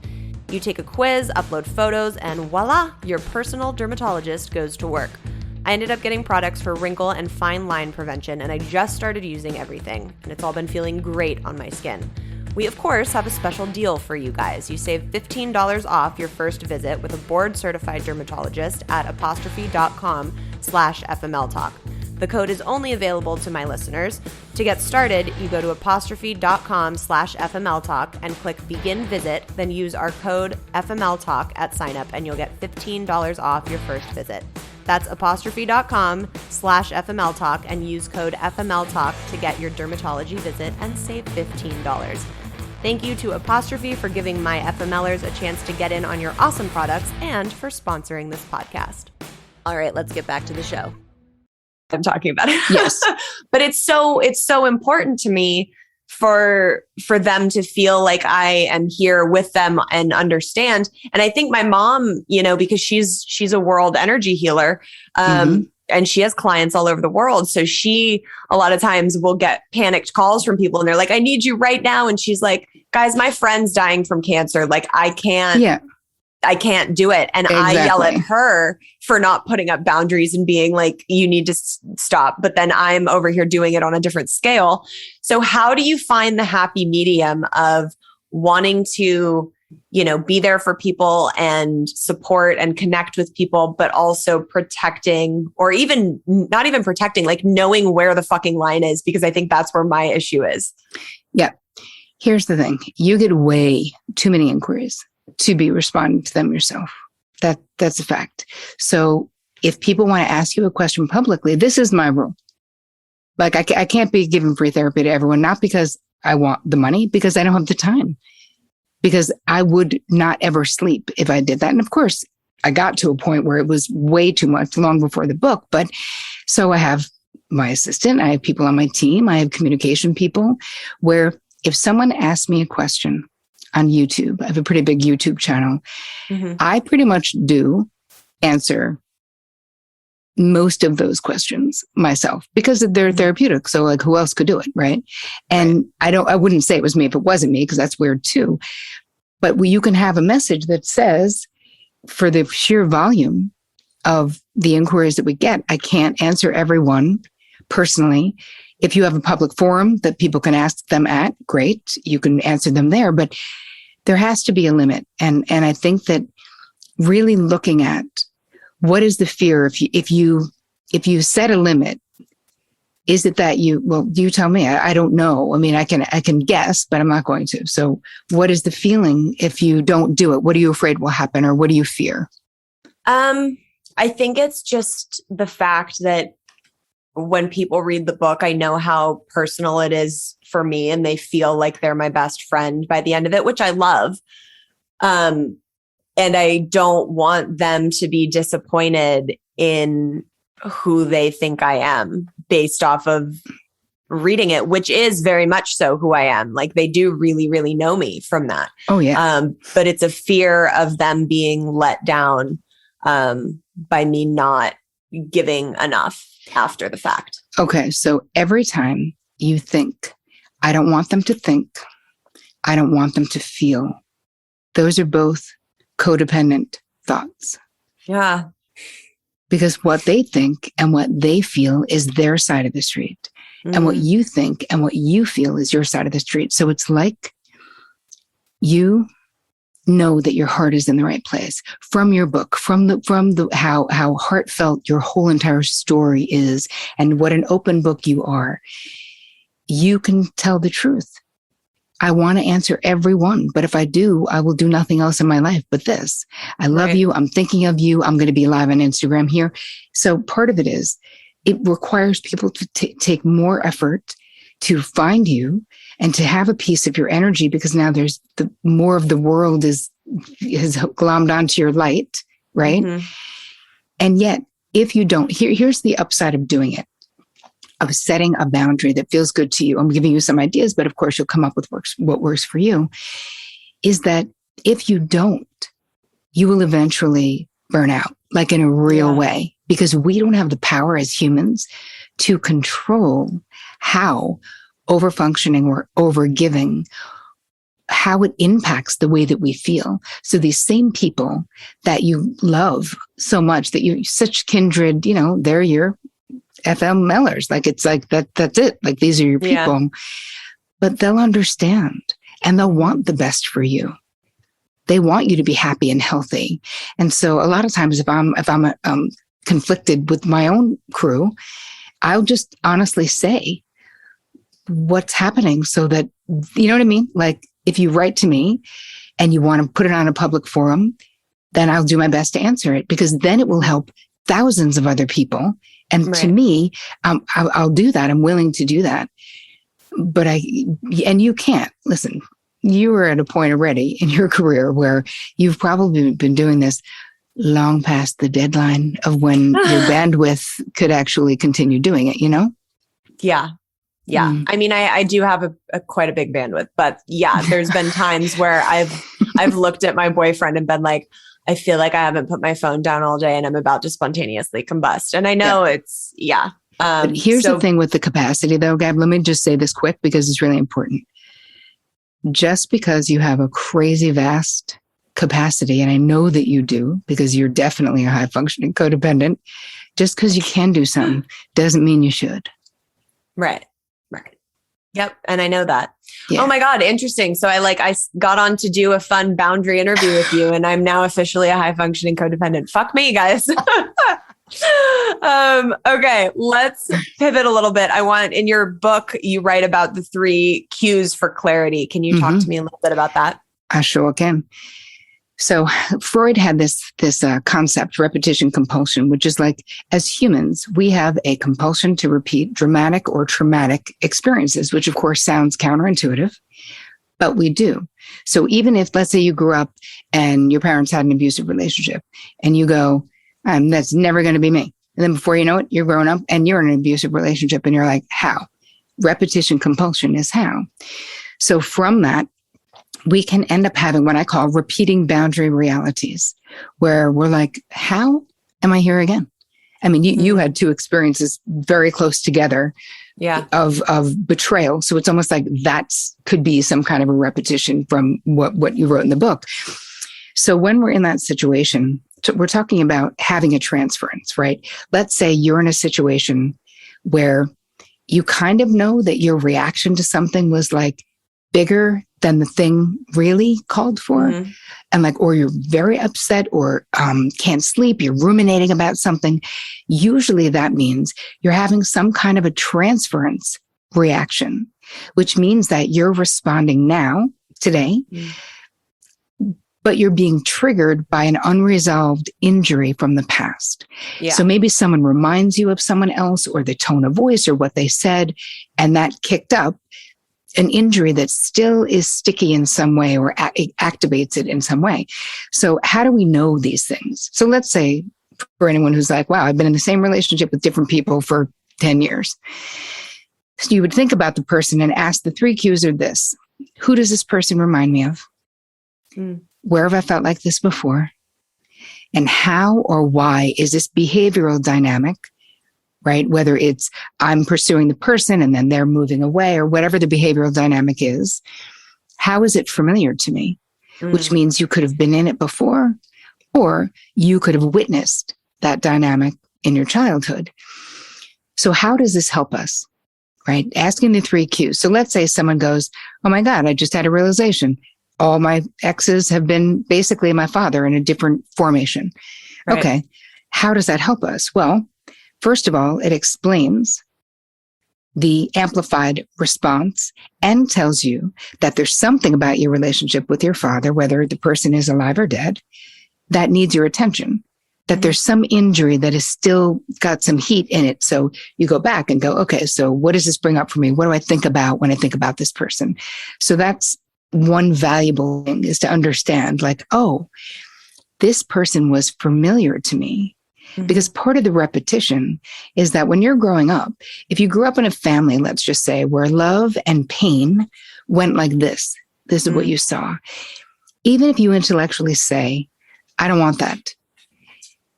You take a quiz, upload photos, and voila, your personal dermatologist goes to work. I ended up getting products for wrinkle and fine line prevention, and I just started using everything, and it's all been feeling great on my skin. We, of course, have a special deal for you guys. You save $15 off your first visit with a board-certified dermatologist at apostrophe.com/FML Talk. The code is only available to my listeners. To get started, you go to apostrophe.com/FML Talk and click Begin Visit, then use our code FML Talk at signup and you'll get $15 off your first visit. That's apostrophe.com/FML Talk and use code FML Talk to get your dermatology visit and save $15. Thank you to Apostrophe for giving my FMLers a chance to get in on your awesome products and for sponsoring this podcast. All right, let's get back to the show.
I'm talking about it.
Yes.
But it's so important to me for them to feel like I am here with them and understand. And I think my mom, because she's a world energy healer, and she has clients all over the world. So she, a lot of times will get panicked calls from people and they're like, I need you right now. And she's like, guys, my friend's dying from cancer. Like I can't do it. And exactly. I yell at her for not putting up boundaries and being like, you need to stop. But then I'm over here doing it on a different scale. So how do you find the happy medium of wanting to, be there for people and support and connect with people, but also protecting, or even not even protecting, like knowing where the fucking line is? Because I think that's where my issue is.
Yeah. Here's the thing. You get way too many inquiries to be responding to them yourself. That's a fact. So if people want to ask you a question publicly, this is my rule. Like I can't be giving free therapy to everyone, not because I want the money, because I don't have the time, because I would not ever sleep if I did that. And of course, I got to a point where it was way too much long before the book. But so I have my assistant, I have people on my team, I have communication people, where if someone asks me a question on YouTube, I have a pretty big YouTube channel, I pretty much do answer most of those questions myself because they're therapeutic. So like, who else could do it? Right. And I wouldn't say it was me if it wasn't me, because that's weird too. But you can have a message that says, for the sheer volume of the inquiries that we get, I can't answer everyone personally. If you have a public forum that people can ask them at, great, you can answer them there, but there has to be a limit. And I think that really looking at what is the fear if you set a limit, is it that you tell me, I don't know. I mean, I can guess, but I'm not going to. So what is the feeling if you don't do it? What are you afraid will happen, or what do you fear?
I think it's just the fact that when people read the book, I know how personal it is for me, and they feel like they're my best friend by the end of it, which I love. And I don't want them to be disappointed in who they think I am based off of reading it, which is very much so who I am. Like, they do really, really know me from that.
Oh, yeah.
But it's a fear of them being let down by me not giving enough after the fact.
Okay. So every time you think, I don't want them to think, I don't want them to feel, those are both codependent thoughts.
Yeah.
Because what they think and what they feel is their side of the street. Mm-hmm. And what you think and what you feel is your side of the street. So it's like you know that your heart is in the right place from your book, from the how heartfelt your whole entire story is, and what an open book you are. You can tell the truth. I want to answer everyone, but if I do, I will do nothing else in my life but this. I love you. I'm thinking of you. I'm going to be live on Instagram here. So part of it is, it requires people to take more effort to find you and to have a piece of your energy, because now there's more of the world has glommed onto your light, right? Mm-hmm. And yet, if you don't, here's the upside of doing it, of setting a boundary that feels good to you. I'm giving you some ideas, but of course you'll come up with what works for you, is that if you don't, you will eventually burn out, like in a real way, because we don't have the power as humans to control how overfunctioning or overgiving, how it impacts the way that we feel. So these same people that you love so much, that you're such kindred, they're your FMLers. Like, it's like that's it. Like, these are your people, but they'll understand and they'll want the best for you. They want you to be happy and healthy. And so a lot of times if I'm conflicted with my own crew, I'll just honestly say what's happening, so that, you know what I mean? Like, if you write to me and you want to put it on a public forum, then I'll do my best to answer it, because then it will help thousands of other people. And to me, I'll do that. I'm willing to do that. But you can't. Listen, you are at a point already in your career where you've probably been doing this long past the deadline of when your bandwidth could actually continue doing it,
Yeah. Yeah. I mean, I do have a quite a big bandwidth, but there's been times where I've looked at my boyfriend and been like, I feel like I haven't put my phone down all day and I'm about to spontaneously combust. And I know it's,
But here's the thing with the capacity though, Gab, let me just say this quick because it's really important. Just because you have a crazy vast capacity, and I know that you do because you're definitely a high functioning codependent, just because you can do something doesn't mean you should.
Right. Yep. And I know that. Yeah. Oh my God. Interesting. So I got on to do a fun boundary interview with you, and I'm now officially a high functioning codependent. Fuck me, guys. Okay. Let's pivot a little bit. in your book, you write about the 3 cues for clarity. Can you talk to me a little bit about that?
I sure can. So Freud had this concept, repetition compulsion, which is like, as humans, we have a compulsion to repeat dramatic or traumatic experiences, which of course sounds counterintuitive, but we do. So even if, let's say you grew up and your parents had an abusive relationship and you go, that's never going to be me. And then before you know it, you're grown up and you're in an abusive relationship and you're like, how? Repetition compulsion is how. So from that, we can end up having what I call repeating boundary realities, where we're like, how am I here again? I mean, you had 2 experiences very close together of betrayal. So it's almost like that could be some kind of a repetition from what you wrote in the book. So when we're in that situation, we're talking about having a transference, right? Let's say you're in a situation where you kind of know that your reaction to something was like bigger than the thing really called for. Mm-hmm. And like, or you're very upset or can't sleep, you're ruminating about something. Usually that means you're having some kind of a transference reaction, which means that you're responding now, today, but you're being triggered by an unresolved injury from the past. Yeah. So maybe someone reminds you of someone else or the tone of voice or what they said, and that kicked up an injury that still is sticky in some way or it activates it in some way. So how do we know these things? So let's say for anyone who's like, wow, I've been in the same relationship with different people for 10 years. So you would think about the person and ask the 3 cues are this. Who does this person remind me of? Where have I felt like this before? And how or why is this behavioral dynamic, right? Whether it's I'm pursuing the person and then they're moving away or whatever the behavioral dynamic is, how is it familiar to me? Which means you could have been in it before, or you could have witnessed that dynamic in your childhood. So how does this help us, right? Asking the 3 cues. So let's say someone goes, oh my God, I just had a realization. All my exes have been basically my father in a different formation. Right. Okay. How does that help us? Well, first of all, it explains the amplified response and tells you that there's something about your relationship with your father, whether the person is alive or dead, that needs your attention, that there's some injury that is still got some heat in it. So you go back and go, okay, so what does this bring up for me? What do I think about when I think about this person? So that's one valuable thing, is to understand like, oh, this person was familiar to me. Because part of the repetition is that when you're growing up, if you grew up in a family, let's just say, where love and pain went like this is what you saw. Even if you intellectually say, I don't want that.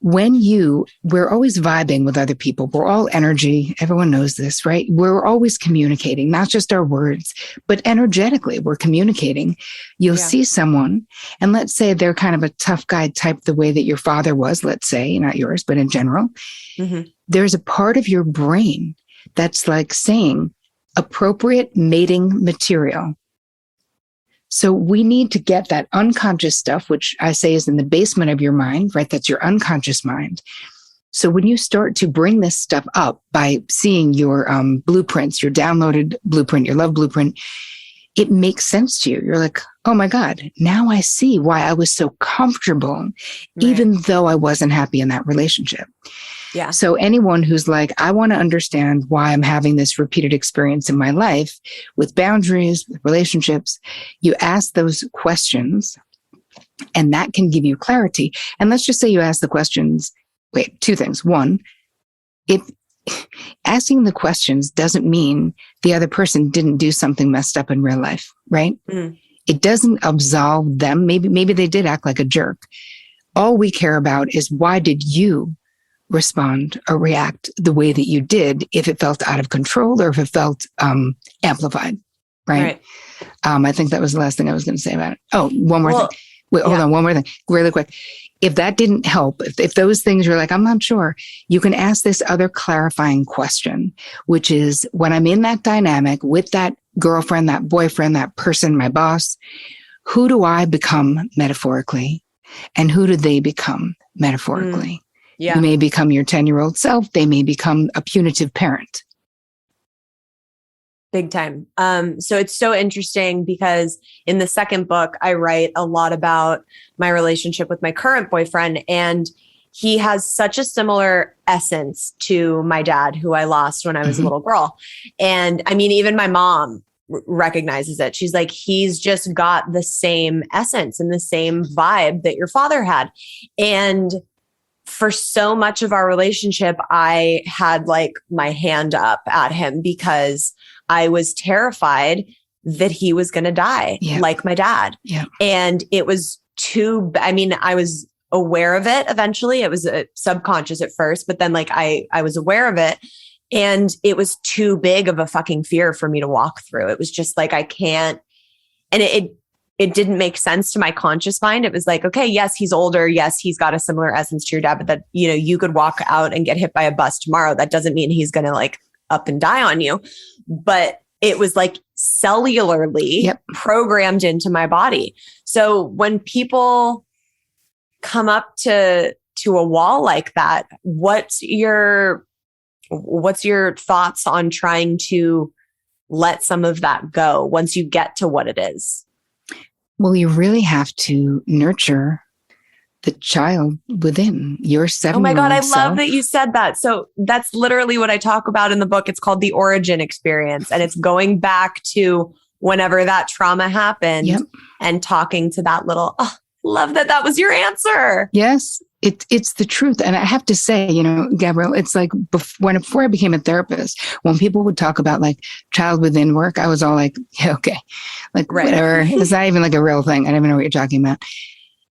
We're always vibing with other people. We're all energy. Everyone knows this, right? We're always communicating, not just our words, but energetically we're communicating. You'll see someone, and let's say they're kind of a tough guy type, the way that your father was, let's say, not yours, but in general. There's a part of your brain that's like saying appropriate mating material. So we need to get that unconscious stuff, which I say is in the basement of your mind, right? That's your unconscious mind. So when you start to bring this stuff up by seeing your blueprints, your downloaded blueprint, your love blueprint, it makes sense to you. You're like, oh my God, now I see why I was so comfortable, even though I wasn't happy in that relationship. Yeah. So anyone who's like, I want to understand why I'm having this repeated experience in my life with boundaries, with relationships, you ask those questions and that can give you clarity. And let's just say you ask the questions. Wait, 2 things. One, if asking the questions doesn't mean the other person didn't do something messed up in real life, right? It doesn't absolve them. Maybe they did act like a jerk. All we care about is, why did you respond or react the way that you did, if it felt out of control or if it felt amplified, right? I think that was the last thing I was going to say about it. Oh, one more thing. Wait, hold on. One more thing really quick. If that didn't help, if those things you're like, I'm not sure, you can ask this other clarifying question, which is, when I'm in that dynamic with that girlfriend, that boyfriend, that person, my boss, who do I become metaphorically? And who do they become metaphorically? You may become your 10-year-old self. They may become a punitive parent.
Big time. So it's so interesting because in the second book, I write a lot about my relationship with my current boyfriend, and he has such a similar essence to my dad, who I lost when I was a little girl. And I mean, even my mom recognizes it. She's like, he's just got the same essence and the same vibe that your father had. And for so much of our relationship, I had like my hand up at him because I was terrified that he was going to die like my dad. And it was I was aware of it eventually. It was subconscious at first, but then like I was aware of it, and it was too big of a fucking fear for me to walk through. It was just like, I can't, and it didn't make sense to my conscious mind. It was like, okay, yes, he's older. Yes, he's got a similar essence to your dad, but that, you could walk out and get hit by a bus tomorrow. That doesn't mean he's going to like up and die on you. But it was like cellularly programmed into my body. So when people come up to a wall like that, what's your thoughts on trying to let some of that go once you get to what it is?
Well, you really have to nurture the child within your 7-year-old.
Oh my God, I
self.
love that you said that. So that's literally what I talk about in the book. It's called the origin experience. And it's going back to whenever that trauma happened and talking to that little, love that was your answer.
Yes, it's the truth. And I have to say, Gabrielle, it's like before I became a therapist, when people would talk about like child within work, I was all like, yeah, okay, like whatever. It's not even like a real thing. I don't even know what you're talking about.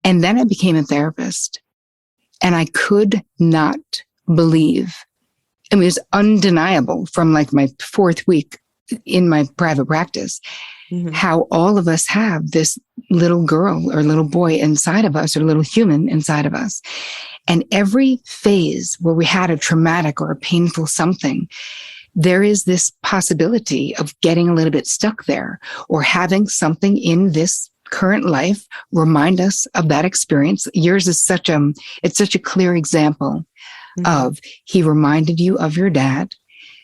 And then I became a therapist and I could not believe, I mean, it was undeniable from like my 4th week in my private practice, how all of us have this little girl or little boy inside of us or little human inside of us. And every phase where we had a traumatic or a painful something, there is this possibility of getting a little bit stuck there or having something in this current life remind us of that experience. Yours is such a clear example of he reminded you of your dad,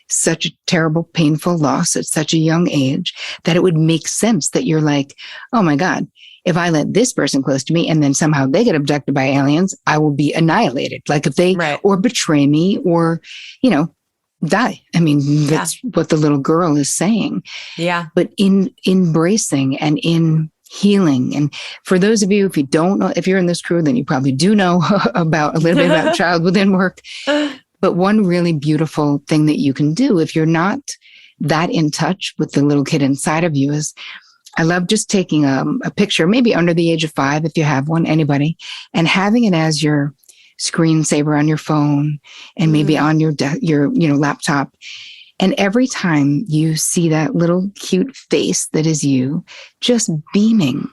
such a terrible, painful loss at such a young age that it would make sense that you're like, oh my God, if I let this person close to me and then somehow they get abducted by aliens, I will be annihilated. Like if they or betray me or, die. I mean, that's what the little girl is saying. Yeah. But in embracing and in healing. And for those of you, if you don't know, if you're in this crew, then you probably do know about a little bit about child within work. But one really beautiful thing that you can do if you're not that in touch with the little kid inside of you is I love just taking a picture, maybe under the age of 5, if you have one, anybody, and having it as your screensaver on your phone and maybe on your laptop. And every time you see that little cute face that is you, just beaming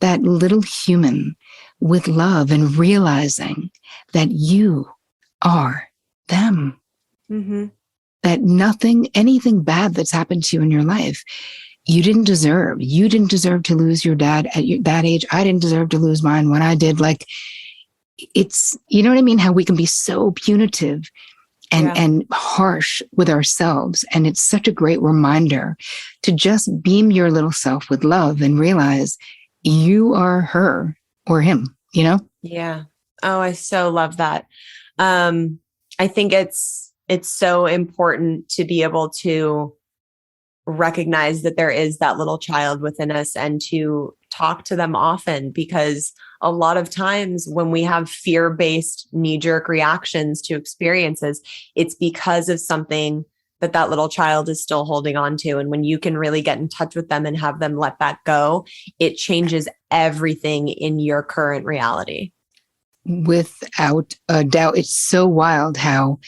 that little human with love and realizing that you are them. That anything bad that's happened to you in your life, you didn't deserve. You didn't deserve to lose your dad at that age. I didn't deserve to lose mine when I did. Like, it's, you know what I mean? How we can be so punitive and harsh with ourselves. And it's such a great reminder to just beam your little self with love and realize you are her or him, Yeah.
Oh, I so love that. I think it's so important to be able to recognize that there is that little child within us and to talk to them often, because a lot of times when we have fear-based knee-jerk reactions to experiences, it's because of something that little child is still holding on to. And when you can really get in touch with them and have them let that go, it changes everything in your current reality.
Without a doubt. It's so wild how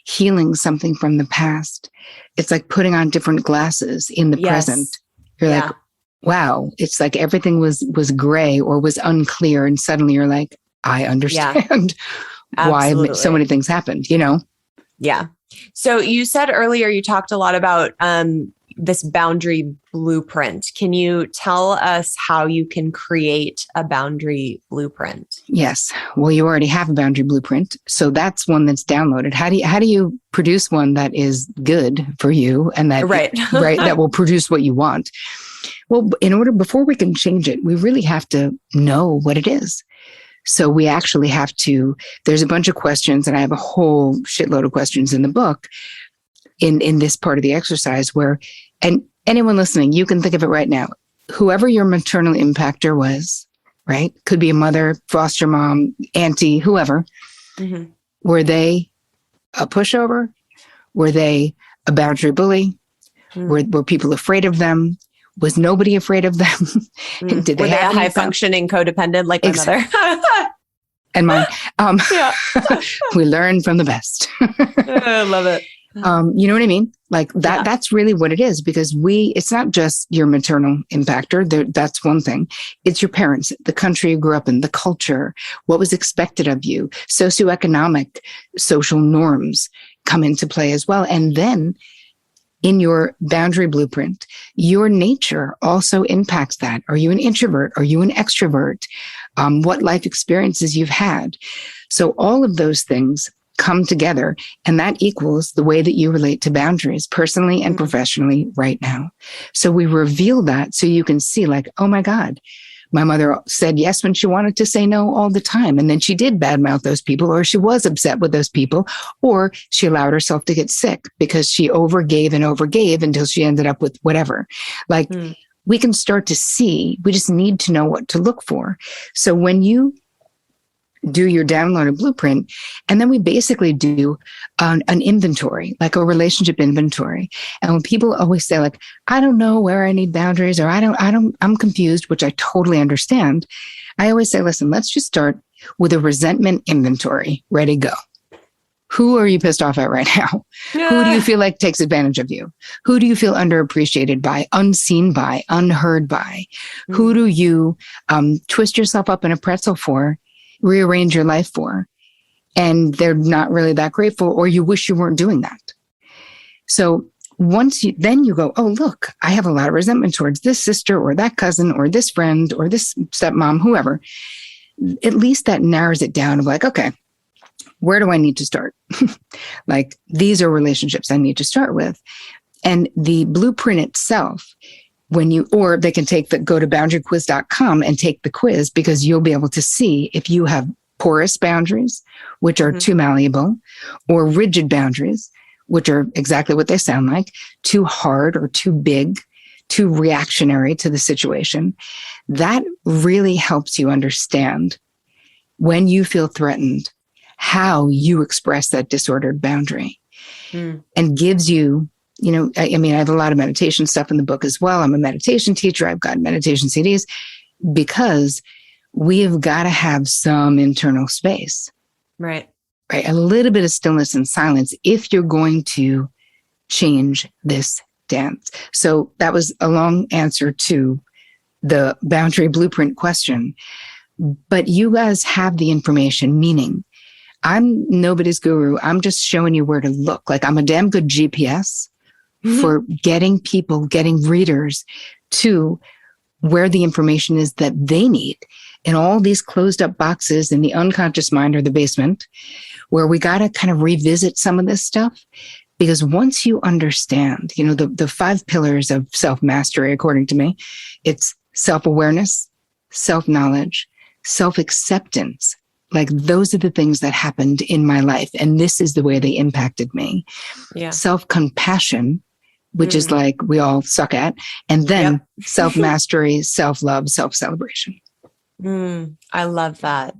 healing something from the past, it's like putting on different glasses in the present. You're like, wow, it's like everything was gray or was unclear. And suddenly you're like, I understand why so many things happened,
Yeah. So you said earlier, you talked a lot about this boundary blueprint. Can you tell us how you can create a boundary blueprint?
Yes. Well, you already have a boundary blueprint. So that's one that's downloaded. How do you produce one that is good for you and that, that will produce what you want? Well, before we can change it, we really have to know what it is. So we actually have to, there's a bunch of questions, and I have a whole shitload of questions in the book in this part of the exercise where, and anyone listening, you can think of it right now. Whoever your maternal impactor was, right? Could be a mother, foster mom, auntie, whoever. Were they a pushover? Were they a boundary bully? Were people afraid of them? Was nobody afraid of them?
Did they have a high functioning codependent like my mother?
And mine. We learn from the best.
I love it.
You know what I mean? Like that, that's really what it is, because it's not just your maternal impactor. That's one thing. It's your parents, the country you grew up in, the culture, what was expected of you, socioeconomic, social norms, come into play as well. And then in your boundary blueprint, your nature also impacts that. Are you an introvert? Are you an extrovert? What life experiences you've had. So all of those things come together, and that equals the way that you relate to boundaries personally and professionally right now. So we reveal that so you can see like, oh my God, my mother said yes when she wanted to say no all the time. And then she did badmouth those people, or she was upset with those people, or she allowed herself to get sick because she overgave and overgave until she ended up with whatever. Like we can start to see, we just need to know what to look for. So when you do your downloaded blueprint, and then we basically do an inventory, like a relationship inventory. And when people always say like, I don't know where I need boundaries, or I'm confused, which I totally understand. I always say, listen, let's just start with a resentment inventory. Ready, go. Who are you pissed off at right now? Who do you feel like takes advantage of you? Who do you feel underappreciated by, unseen by, unheard by? Who do you twist yourself up in a pretzel for, rearrange your life for, and they're not really that grateful, or you wish you weren't doing that? So then you go, oh, look, I have a lot of resentment towards this sister or that cousin or this friend or this stepmom, whoever. At least that narrows it down of like, okay, where do I need to start? Like, these are relationships I need to start with. And the blueprint itself, or they can go to boundaryquiz.com and take the quiz, because you'll be able to see if you have porous boundaries, which are too malleable, or rigid boundaries, which are exactly what they sound like, too hard or too big, too reactionary to the situation. That really helps you understand when you feel threatened, how you express that disordered boundary, and gives you, I have a lot of meditation stuff in the book as well. I'm a meditation teacher. I've got meditation CDs, because we have got to have some internal space.
Right.
A little bit of stillness and silence if you're going to change this dance. So that was a long answer to the boundary blueprint question. But you guys have the information, meaning I'm nobody's guru. I'm just showing you where to look. Like, I'm a damn good GPS for getting readers to where the information is that they need in all these closed up boxes in the unconscious mind or the basement, where we got to kind of revisit some of this stuff. Because once you understand, the 5 pillars of self-mastery, according to me, it's self-awareness, self-knowledge, self-acceptance. Like, those are the things that happened in my life, and this is the way they impacted me. Yeah. Self-compassion, which is like we all suck at, and then self-mastery, self-love, self-celebration.
I love that.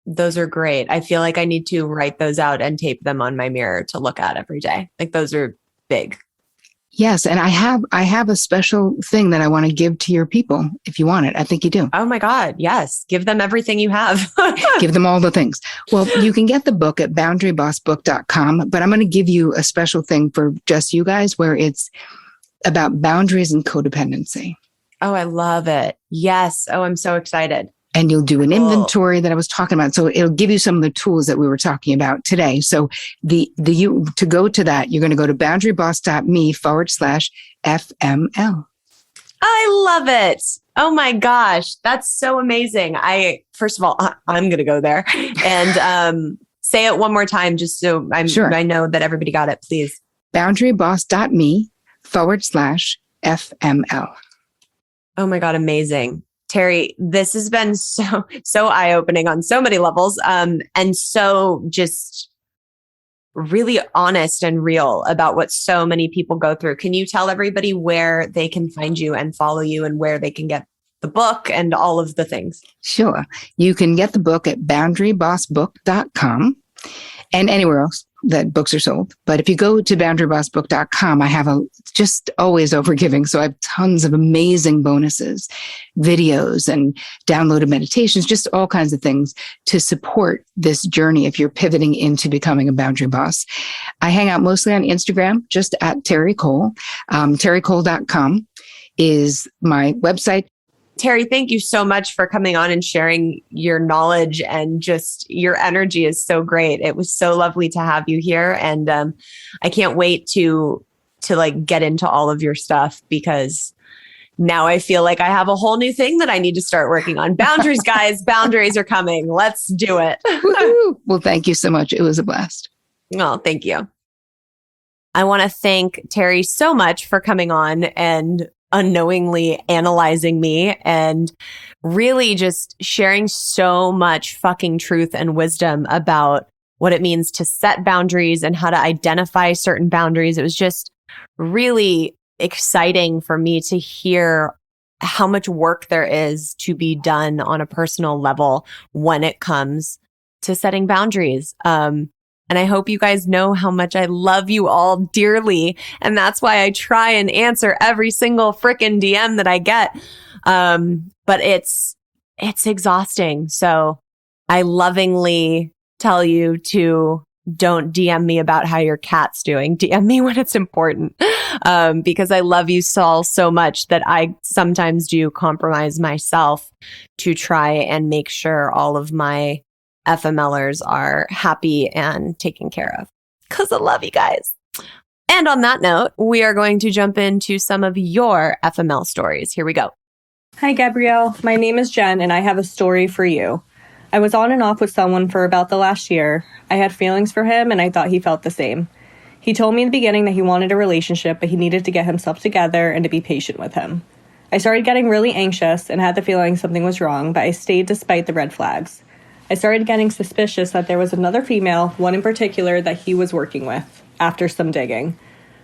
Those are great. I feel like I need to write those out and tape them on my mirror to look at every day. Like, those are big.
Yes. And I have a special thing that I want to give to your people if you want it. I think you do.
Oh my God. Yes. Give them everything you have.
Give them all the things. Well, you can get the book at boundarybossbook.com, but I'm going to give you a special thing for just you guys, where it's about boundaries and codependency.
Oh, I love it. Yes. Oh, I'm so excited.
And you'll do an inventory that I was talking about. So it'll give you some of the tools that we were talking about today. So to go to that, you're going to go to boundaryboss.me/FML.
I love it. Oh my gosh. That's so amazing. First of all, I'm going to go there and say it one more time, just so I know that everybody got it, please.
boundaryboss.me/FML.
Oh my God. Amazing. Terri, this has been so eye-opening on so many levels, and so just really honest and real about what so many people go through. Can you tell everybody where they can find you and follow you, and where they can get the book and all of the things?
Sure. You can get the book at boundarybossbook.com and anywhere else that books are sold. But if you go to boundarybossbook.com, I have just always overgiving. So I have tons of amazing bonuses, videos, and downloaded meditations, just all kinds of things to support this journey if you're pivoting into becoming a boundary boss. I hang out mostly on Instagram, just at Terri Cole. TerriCole.com is my website.
Terri, thank you so much for coming on and sharing your knowledge, and just your energy is so great. It was so lovely to have you here. And I can't wait to like get into all of your stuff, because now I feel like I have a whole new thing that I need to start working on. Boundaries, guys, boundaries are coming. Let's do it.
Well, thank you so much. It was a blast.
Oh, thank you. I want to thank Terri so much for coming on and unknowingly analyzing me and really just sharing so much fucking truth and wisdom about what it means to set boundaries and how to identify certain boundaries. It was just really exciting for me to hear how much work there is to be done on a personal level when it comes to setting boundaries. And I hope you guys know how much I love you all dearly. And that's why I try and answer every single frickin' DM that I get. But it's exhausting. So I lovingly tell you to don't DM me about how your cat's doing. DM me when it's important. Because I love you all so much that I sometimes do compromise myself to try and make sure all of my FMLers are happy and taken care of, because I love you guys. And on that note, we are going to jump into some of your FML stories. Here we go.
Hi, Gabrielle. My name is Jen, and I have a story for you. I was on and off with someone for about the last year. I had feelings for him, and I thought he felt the same. He told me in the beginning that he wanted a relationship, but he needed to get himself together and to be patient with him. I started getting really anxious and had the feeling something was wrong, but I stayed despite the red flags. I started getting suspicious that there was another female, one in particular, that he was working with, after some digging.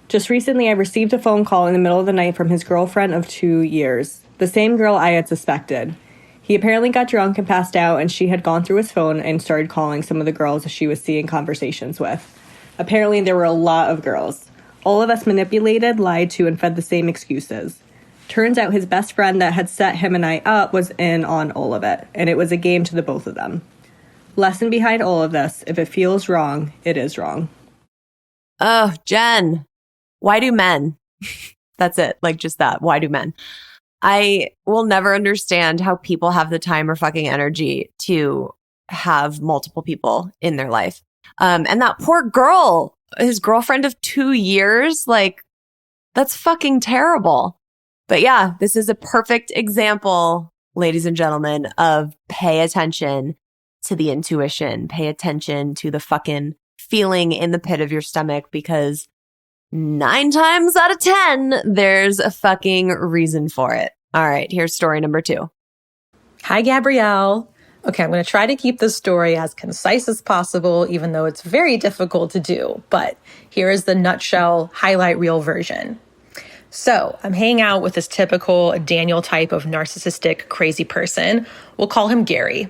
Just recently, I received a phone call in the middle of the night from his girlfriend of 2 years, the same girl I had suspected. He apparently got drunk and passed out, and she had gone through his phone and started calling some of the girls she was seeing conversations with. Apparently, there were a lot of girls. All of us manipulated, lied to, and fed the same excuses. Turns out his best friend that had set him and I up was in on all of it, and it was a game to the both of them. Lesson behind all of this: if it feels wrong, it is wrong.
Oh, Jen, why do men? That's it. Like, just that. Why do men? I will never understand how people have the time or fucking energy to have multiple people in their life. And that poor girl, his girlfriend of 2 years, like, that's fucking terrible. But yeah, this is a perfect example, ladies and gentlemen, of pay attention to the intuition, pay attention to the fucking feeling in the pit of your stomach, because 9 times out of 10, there's a fucking reason for it. All right, here's story number 2.
Hi, Gabrielle. Okay, I'm going to try to keep this story as concise as possible, even though it's very difficult to do. But here is the nutshell highlight reel version. So I'm hanging out with this typical Daniel type of narcissistic crazy person. We'll call him Gary.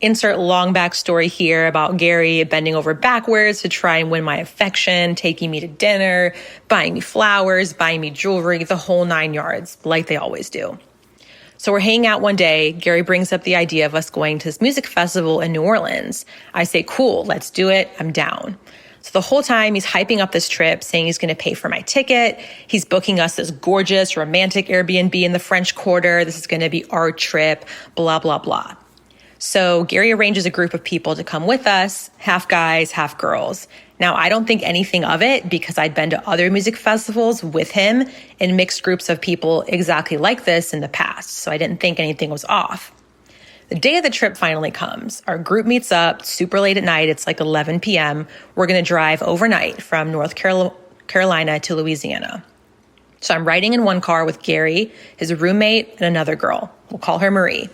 Insert long backstory here about Gary bending over backwards to try and win my affection, taking me to dinner, buying me flowers, buying me jewelry, the whole 9 yards, like they always do. So we're hanging out one day. Gary brings up the idea of us going to this music festival in New Orleans. I say, cool, let's do it. I'm down. So the whole time he's hyping up this trip, saying he's going to pay for my ticket. He's booking us this gorgeous romantic Airbnb in the French Quarter. This is going to be our trip, blah, blah, blah. So Gary arranges a group of people to come with us, half guys, half girls. Now, I don't think anything of it because I'd been to other music festivals with him in mixed groups of people exactly like this in the past. So I didn't think anything was off. The day of the trip finally comes. Our group meets up super late at night. It's like 11 p.m. We're going to drive overnight from North Carolina to Louisiana. So I'm riding in one car with Gary, his roommate, and another girl. We'll call her Marie.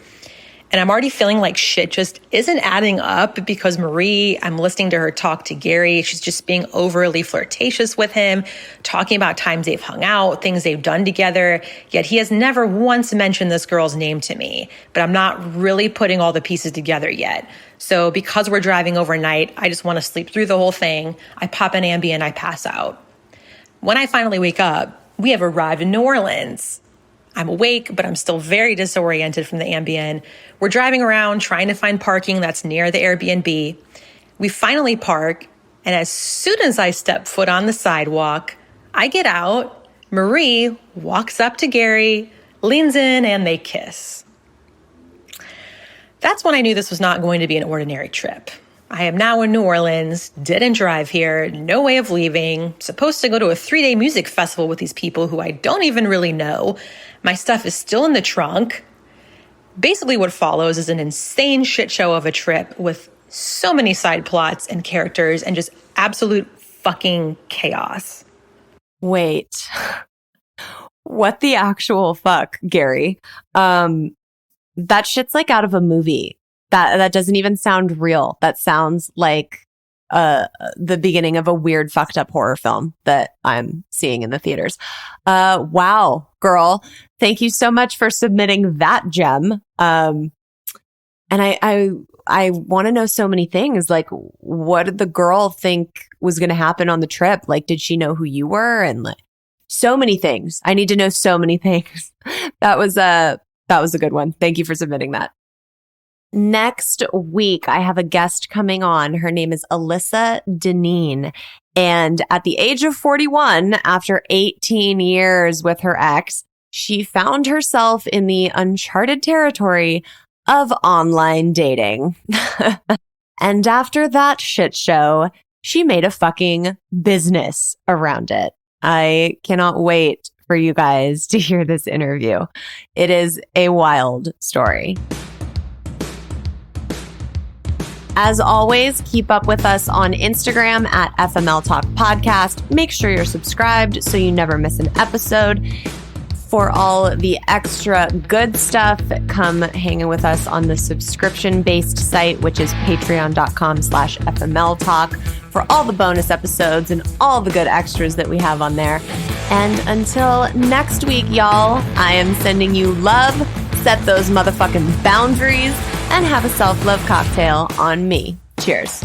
And I'm already feeling like shit just isn't adding up because Marie, I'm listening to her talk to Gary. She's just being overly flirtatious with him, talking about times they've hung out, things they've done together. Yet he has never once mentioned this girl's name to me. But I'm not really putting all the pieces together yet. So because we're driving overnight, I just want to sleep through the whole thing. I pop an Ambien, I pass out. When I finally wake up, we have arrived in New Orleans. I'm awake, but I'm still very disoriented from the Ambien. We're driving around trying to find parking that's near the Airbnb. We finally park, and as soon as I step foot on the sidewalk, I get out. Marie walks up to Gary, leans in, and they kiss. That's when I knew this was not going to be an ordinary trip. I am now in New Orleans, didn't drive here, no way of leaving, supposed to go to a 3-day music festival with these people who I don't even really know. My stuff is still in the trunk. Basically what follows is an insane shit show of a trip with so many side plots and characters and just absolute fucking chaos.
Wait. What the actual fuck, Gary? That shit's like out of a movie. That doesn't even sound real. That sounds like the beginning of a weird fucked up horror film that I'm seeing in the theaters. Wow, girl. Thank you so much for submitting that gem. And I want to know so many things. Like, what did the girl think was going to happen on the trip? Like, did she know who you were? And like, so many things. I need to know so many things. That was a good one. Thank you for submitting that. Next week, I have a guest coming on. Her name is Alyssa Deneen. And at the age of 41, after 18 years with her ex, she found herself in the uncharted territory of online dating. And after that shit show, she made a fucking business around it. I cannot wait for you guys to hear this interview. It is a wild story. As always, keep up with us on Instagram at FML Talk Podcast. Make sure you're subscribed so you never miss an episode. For all the extra good stuff, come hanging with us on the subscription-based site, which is patreon.com/FML Talk, for all the bonus episodes and all the good extras that we have on there. And until next week, y'all, I am sending you love. Set those motherfucking boundaries and have a self-love cocktail on me. Cheers.